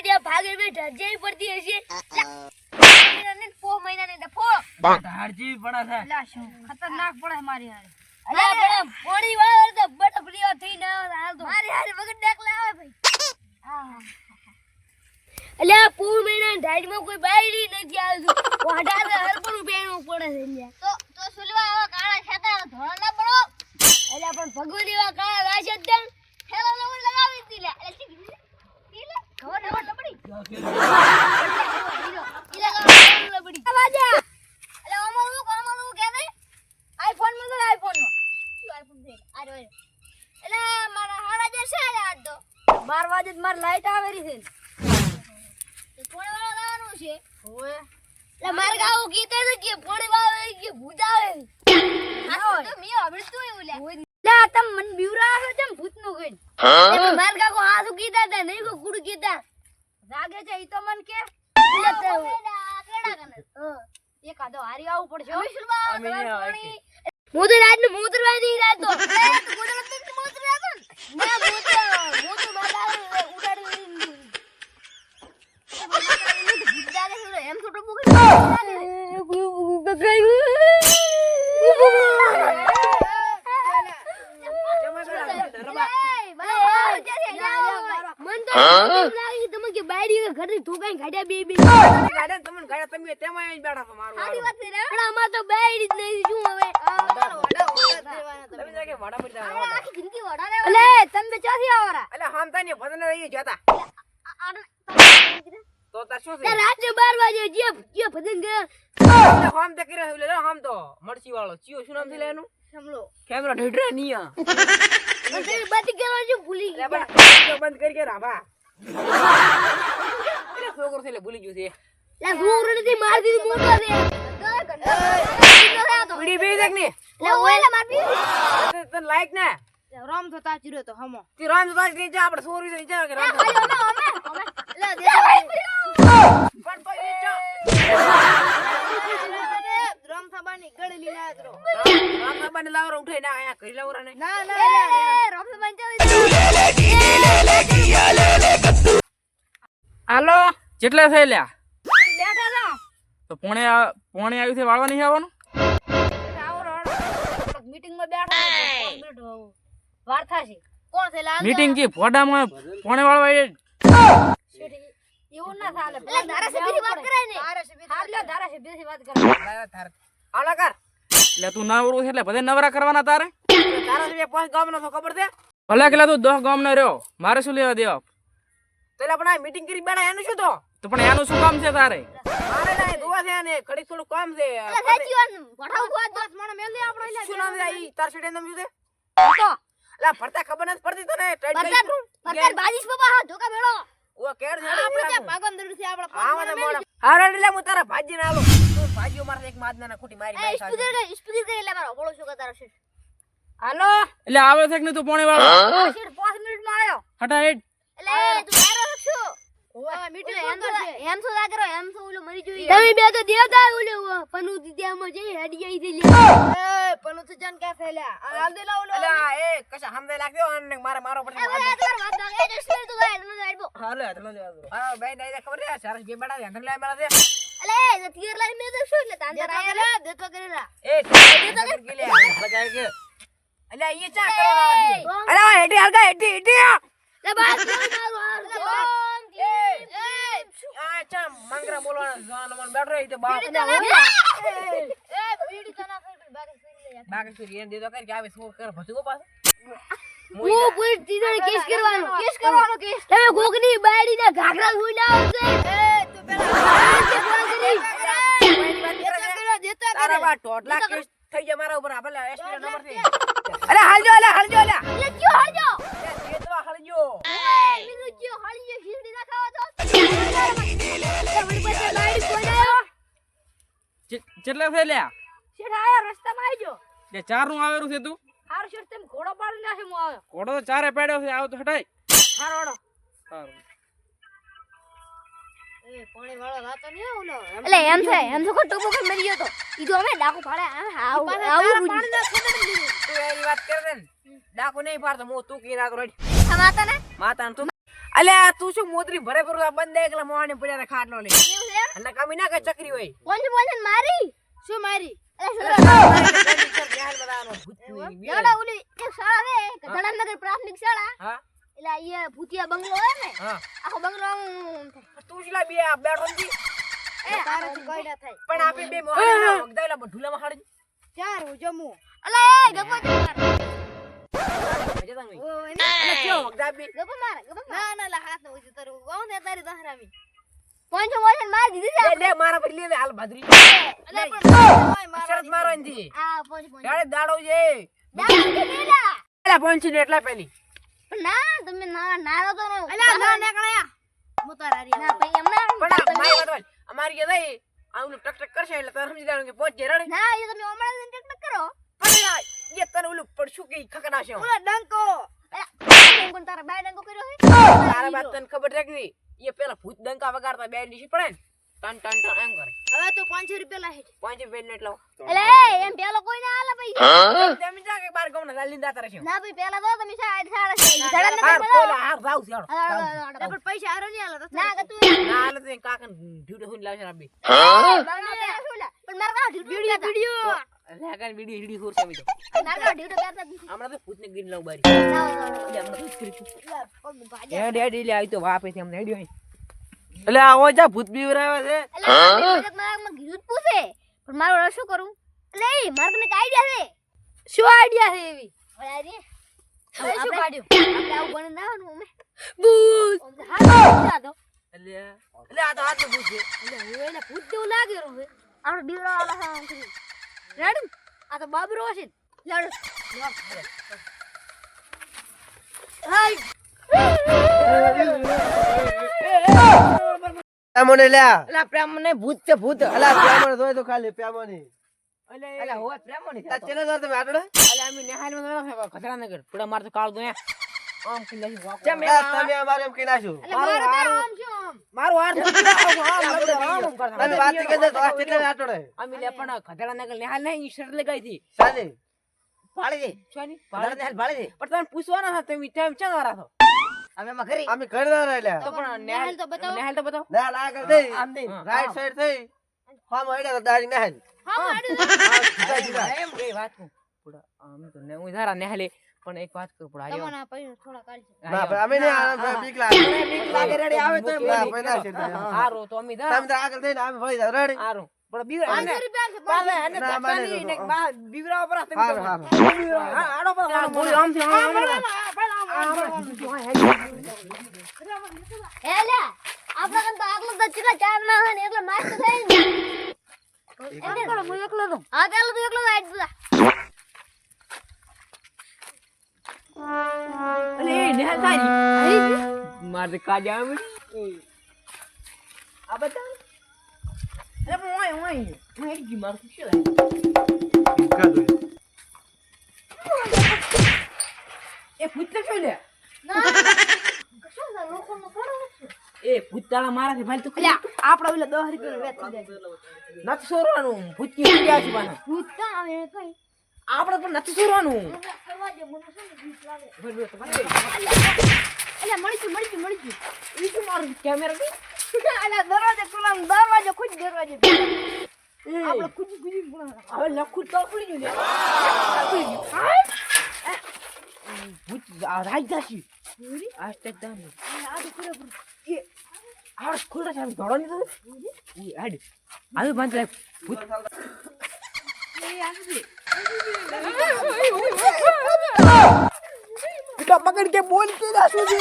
પીડ્યા ભાગે મે ઢજઈ પડતી હશે ને પો મહિનાને ડફો ધારજી પડા છે લા શું ખતરનાક પડે મારી હારે અલા પણ પોણી વાળો તો બટફડીઓ થઈ ન હાલ તો મારી હારે વગર ડેકલા આવે ભાઈ હા અલ્યા પો મહિના ઢાઈમાં કોઈ બાયડી નથી આવતું વાડા તો હરપણું બેણું પડે છે લ્યા તો સુલવા આવા કાળા છાતા ધોળા ના પડો અલ્યા પણ ભગવાન એવા કાળા રાશ જ દે ઠેલો નો લગાવી દી લે એટલે ઈલે ખબર નવ ટપડી ઈલે લબડી આવાજા એટલે અમારું કે દે આઈફોન માં તો આઈફોન માં શું આઈફોન છે આ રો એટલે મારા હાડા જે છે આજ તો 12 વાગે માર લાઈટ આવેરી છે તો પોણે વાળો લાવવાનું છે ઓએ એટલે માર ગાવ કીતે છે કે પોણી વાળો કે ભૂત આવે હા તો મી આવડતું એવું લે લે તમ મન બીવરા આવે તેમ ભૂત નું કઈ એટલે માર કાકો હાસુ કીધા તા નહીં કો કુડ કીધા લાગે છે ઈ તો મન કે કેડા કને એક આદો હારી આવું પડશે હવે શું અમે નહીં આવે મોદર રાત નું મોદરવા નહીં રાત તો તું કુદરત ની મોત રાખો ના મોદર મારા ઉડાડી વિદ્યાલે સુરો એમ છોટો મુકે મન તો લાગી તમે કે બાયડી ઘરે ધોકાઈ ગાડ્યા બે બે ગાડા તમને ગાડા તમે તેમાં આવીને બેઠા છો મારું સારી વાત છે રે પણ આમાં તો બાયડી જ નહીં શું હવે તમે જાકે વાડા પડી જાવ આખી જિંદગી વડા રે અલે તમે ચાથી આવરા એટલે હામતા ને ભજન રહી જતા તો તાર શું છે તે રાતે 12 વાગે જે ભજન ગયા હામ તે કરે લે હામ તો મરસી વાળો ચિયો શું નામ છે લે એનું સમલો કેમેરા ઢેઢરા નિયા મને બાતી કરવા જો ભૂલી લે ગયા પણ બંધ કરી કે રાભા એટલે છોકરો છે લે ભૂલી ગયો છે લા છોકરો નથી માર દીધું મોટો છે પીડી બે દેખ ને લે ઓય માર દીધું તને લાઈક ને રામ તો તાચીરો તો હમો તી રામ તો તાજ કે આપણે સોરી છે કે રામ લે દે પણ પછી ચા રામ થબાની ગળી લીના આતરો રામ બાને લાવરો ઉઠે ના આયા કરી લાવરા ને ના રામ થબાની હાલો જેટલા થઈ લ્યા બેઠા તા તો પોણે આવ્યું છે વાળવા નહીં આવવાનું મીટિંગ માં બેઠા વાર થાશે કોણ છે લાલ મીટિંગ કી ફોડામાં પોણે વાળવા એવું ના થાલે એટલે ધારાસભ્યની વાત કરાય ને ધારાસભ્યની વાત કરાય આલા કર એટલે તું નવરું છે એટલે બધે નવરા કરવાના તારે તારા જે પાંચ ગામ નો ખબર છે ભલે કેટલા તું 10 ગામ નો રહ્યો મારે શું લેવા દેવા તો એટલે આપણે મીટિંગ કરી બેઠા એનું શું તો પણ એનું શું કામ છે તારે મારે ના દુવા છે ને ઘડી થોડું કામ છે એટલે સાચી વાત પઠાવ વાત 10 મણ મેલ દે આપણો એટલે શું નામ છે ઈ તાર સીડે નામ શું છે તો એટલે ફરતા ખબર નથી પડતી તને પરકાર બાજીસ બાબા હા ધોકા બેડો ઓ કેડ છે આપણે ત્યાં પાગંદર છે આપણા હા મને મોડા હારે એટલે હું તારા ભાજી ના આલો તું ભાજીઓ મારે એક માદના ખોટી મારી એ સ્પીકર કરી એટલે મારો બોલો શું કતારો છે હાલો એટલે આવે છે કે નહીં તું પોણે વાળો શેઠ 5 મિનિટ માં આવ્યો હટા હેડ એટલે તું મારો છું ઓય મીટિંગ એમ તો લાગરો એમ તો ઓલો મરી જોઈ તમે બે તો દેવતા ઓલે પનુ દીદ્યામાં જઈ હડી ગઈ થી એ પણ તો જન કે ફેલ્યા આ હાલ દે લાવ એટલે એ કશા હમદે લાગ્યો અને મારે મારો પડશે વાત લાગે એ સ્પીકર તો ગાય મને આડબો હાલો હાલો હા બે નહીં ખબર છે સરસ બે બડા ધંધા લે મારા છે એટલે તીર લાઈ મે તો શું એટલે તાંદર આયા દેતો કરેલા એ દેતો કે લે બજાય કે એટલે એ ચા કરવાનો અરે હેટી હલકા હેટી હેટી લે બાસ મારું આ ચા મંગરા બોલવાનો જવાનો મન બેઠો રહી તો બાપ એ બીડી તો ના કરી બાકી બાકી શું રેન દેતો કર કે આવે શું કર ભસુકો પાસે હું પૂરી તીધા કેસ કરવાનો તમે ગોગની બાયડી ના ઘાઘરા સુઈ લાવો છે તું પેલા દેતા તારા બા ટોટલા કેસ થઈ જાય મારા ઉપર આપલે એસપી નંબર થી અરે હાલજો હાલજો એટલે ક્યો હાજો એ તો હાલજો બીજું ક્યો હાલી ખીચડી ના ખાવા તો તમારી પાસે બાયડી કોઈ આવ્યો જેટલા થઈ લ્યા શેઠ આયા રસ્તામાં આવજો જે 4 નું આવેલું છે તું હાર શેઠ તમે ઘોડો પાડી નાખે હું આવ્યો ઘોડો તો 4 પેડ્યો છે આવ તો હટાય હારોડો સારું એ પાણી વાળો રાતો નહીં ઓલો એટલે એમ છે ખોટો બોકે મરી ગયો તો ઈ તો અમે ડાકુ પાડે આવું પાણી ના ખબર નહીં તું એની વાત કર દે ડાકુ નહીં પાડતો હું તું કી રાત રોડ માતા ને માતા તું અલ્યા તું શું મોતરી ભરે ભરું આ બંધ એકલા મોહાને પડ્યા ખાટલો લે એવું છે અને કમી ના કઈ ચકરી હોય પોંચ મારી શું મારી હાલ બતાવવાનો ભૂતની જોડા ઓલી એક શાળા છે ગઢાનગર પ્રાથમિક શાળા હા એટલે અહીંયા ભૂતિયા બંગલો હોય ને હા આખો બંગલો આમ તું શીલા બે બેઠો નથી એ તારાથી કોઈ ના થાય પણ આપણે બે મોહાને વગદાયલા ઢુલામાં હાડી ચાર હું જમું અલે એ ગપ્પો મજા તાંગી અલે કેવો વગદા બે ગપ્પો મારે ના ના લા હાથ નો ઉજુ તારું કોણ દે તારી દહરામી પોંચ મોશન મારી દીધી છે લે મારા પર લે હાલ ભાદરી અલે પણ શરત મારવાની આ પોંચ ડાળે દાડો છે દાડા એલા પહોંચી ને એટલા પેલી પણ ના તમે ના નારો તો ને અલા ના નીકળ્યા હું તારા રી ના ભાઈ હમણાં પણ મારી વાત હોય અમારી કે દઈ આ ઓલું ટક ટક કરશે એટલે તારે સમજી જવાનું કે પહોંચ જે રડે ના એ તમે હમણાં જ ટેક કરો પણ એ તને ઓલું પડશું કે ખકડાશે ઓલા ડંકો કોણ તારા બાય ડંકો કર્યો છે તારા બાદ તને ખબર રાખવી એ પેલા ભૂત ડંકા વગાડતા બે ડીસી પડે ને ટન ટન ટન એમ કરે હવે તો 500 રૂપિયા લાહે પાંચે બેન એટલો એલે એમ પેલો કોઈ ના આલે પૈસા તેમ જા કે બાર ગામના લાલી દાતા રહેશે ના ભાઈ પેલા તો તમે સાડા છે સાડા ને હાર કોલા હાર જાવ છે પણ પૈસા આરો નહીં આલે ના કે તું ના હાલ તો કાકન ઢીડો હુન લાવશે રાબી પણ માર કા વિડિયો લાગન વિડિયો હિડી હોર છે મી તો ના કા ઢીડો કરતા હમણાં તો ભૂતને ગીર લાવ બારી ના હમણાં તો કરી એ ડેડી લે આવી તો વાપે છે અમને હેડ્યો એટલે આ ઓજા ભૂત બીવરાવે છે એટલે મારા ગીત પૂછે પણ મારો શું કરું એટલે માર કને આઈડિયા છે શું આઈડિયા છે એવી ઓલા રે શું કાઢ્યું આપણે આવું બને દાવાનું અમે ભૂત હા દો એટલે આ તો હાથ ભૂત છે એટલે હું એને ભૂત જેવું લાગે રહ્યું છે આપણે બીવડા વાળા હા કરી રેડ આ તો બાબરો છે લડ હાય પ્યામોને લ્યા એટલે પ્રેમ ને ભૂત છે ભૂત અલા પ્યામોને જોય તો ખાલી પ્યામોની એટલે હોવા પ્રેમ ની તા ચેલે દર તમે આટડે એટલે અમે નેહાલ માં ગયો ખતરા નગર થોડા માર તો કાળ દો આમ કિલ્લા થી વાકો તમે અમારે એમ કઈ નાખ્યું એટલે મારે તો આમ શું આમ મારું હાર આમ કરતા તમે વાત કે દે તો આ ચેલે આટડે અમે લે પણ ખતરા નગર નેહાલ નહીં શરત લગાઈ હતી સાજી પાડી દે છોની ભાડે નેહાલ ભાડે દે પણ તમે પૂછવાના હતા તમે ટાઈમ ચા વારા છો અમે માં ઘરે અમે ઘરદાર રહ્યા તો પણ નેહાલ તો બતાવો નેહાલ તો બતાવો નેહાલ આગળ થઈ આમ દે રાઈટ સાઈડ થઈ ફામ હેડે તો દાડી નેહાલ હા આડું એમ કે વાત કો પુડા અમે તો ને હું ધારા નેહાલે પણ એક વાત કર પુડા આયો તમારા પૈસા થોડા કાઢજો ના ભાઈ અમે ને બીક લાગે બીક લાગે રેડી આવે તો ના ભાઈ ના છે હારો તો અમે તમે તો આગળ થઈને અમે ભળી જા રેડી હારો પણ બીવરા 500 રૂપિયા છે પાલે અને ના, માને તકાની તો. ને બા બીવરા ઉપર તમે હારું, હારું. હા આડો પર ગોળી આમ થી એલે આપણા કન તો આગલો તો ચીલા ચાર ના હે ને એટલે માર તો થઈ ને એકલો હું એકલો તો હા ચાલો તું એકલો આઈ જા અલે નેહાલ તારી માર દે કાજા આવે આ બતા અરે ઓય હું હેડી માર શું એ ભૂત તો લે ના કશું ના લોકો નો થોડો એ ભૂત તાળા મારા છે ભાઈ તું એટલે આપડા ઓલા 10 રૂપિયા વેચ થઈ જાય નથી સોરવાનું ભૂત કી ગયા છે બાના ભૂત કા આવે કઈ આપણે પણ નથી સોરવાનું કરવા દે મને શું ભૂત લાગે એટલે એટલે મળી ગયું ઈ શું મારું કેમેરા કે અલા દરવાજો ખુદ દરવાજો આપણે ખુદ બોલા હવે લખું તો પડી ગયું ભૂત રાજ દાસી આજ તક દામ આ તો પૂરો એ આ ખુલ્લા છે ધોડો ની તો ઈ હેડ આવી બાંધ લે ભૂત બેટા પકડ કે બોલ કે દાસુ છે